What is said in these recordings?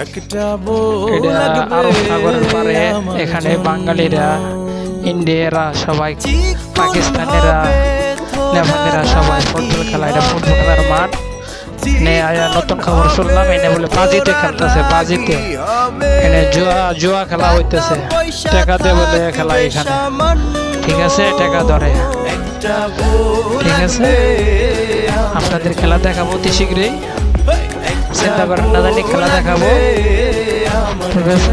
এটা আরব সাগরের পারে। এখানে বাঙালিরা, ইন্ডিয়ারা, সবাই পাকিস্তানিরা, নেপালিরা সবাই ফুটবল খেলা। এটা ফুটবল খেলার মাঠ। নতুন খবর শুনলাম এনে বলে বাজিতে খেলতেছে, বাজিতে এনে জুয়া খেলা হইতেছে, টাকা দিয়ে বলে খেলা এখানে। ঠিক আছে, টাকা ধরে। ঠিক আছে, আপনাদের খেলা দেখাবো অতি শীঘ্রই, চিন্তা করেন না জানি খেলা দেখাবো। ঠিক আছে,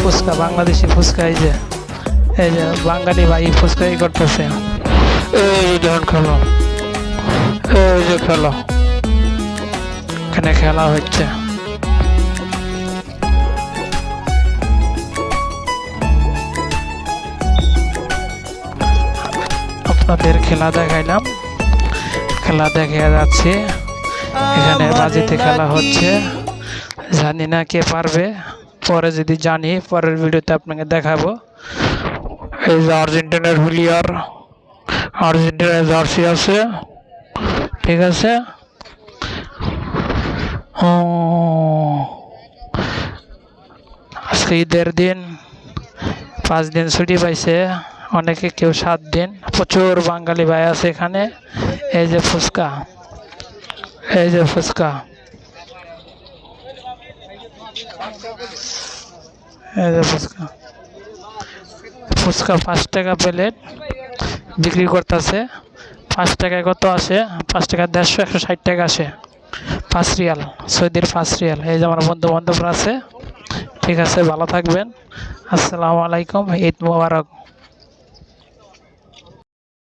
ফুচকা, বাংলাদেশি ফুচকা, এই যে বাঙালি ভাই ফুচকাই করতেছে। এই যখন খেলো, এই যে খেলো, এখানে খেলা হচ্ছে। আপনাদের খেলা দেখাইলাম, খেলা দেখে যাচ্ছে। এখানে বাজিতে খেলা হচ্ছে, জানি না কে পারবে, পরে যদি জানি পরের ভিডিওতে আপনাকে দেখাবো। এই যে আর্জেন্টিনার প্লেয়ার, আর্জেন্টিনার জার্সি আছে। ঠিক আছে, আজকে ঈদের দিন, 5 দিন ছুটি পাইছে অনেকে, কেউ 7 দিন। প্রচুর বাঙালি ভাই আছে এখানে। এই যে ফুচকা, এই যে ফুচকা, এই যে ফুচকা, ফুচকা 5 টাকা প্লেট বিক্রি করতেছে। 5 টাকায় কত আসে? 5 টাকা 150, 160 টাকা আসে। 5 রিয়াল, সৌদির 5 রিয়াল। এই যে আমার বন্ধু বান্ধবরা আছে। ঠিক আছে, ভালো থাকবেন। আসসালামু আলাইকুম, ঈদ মোবারক।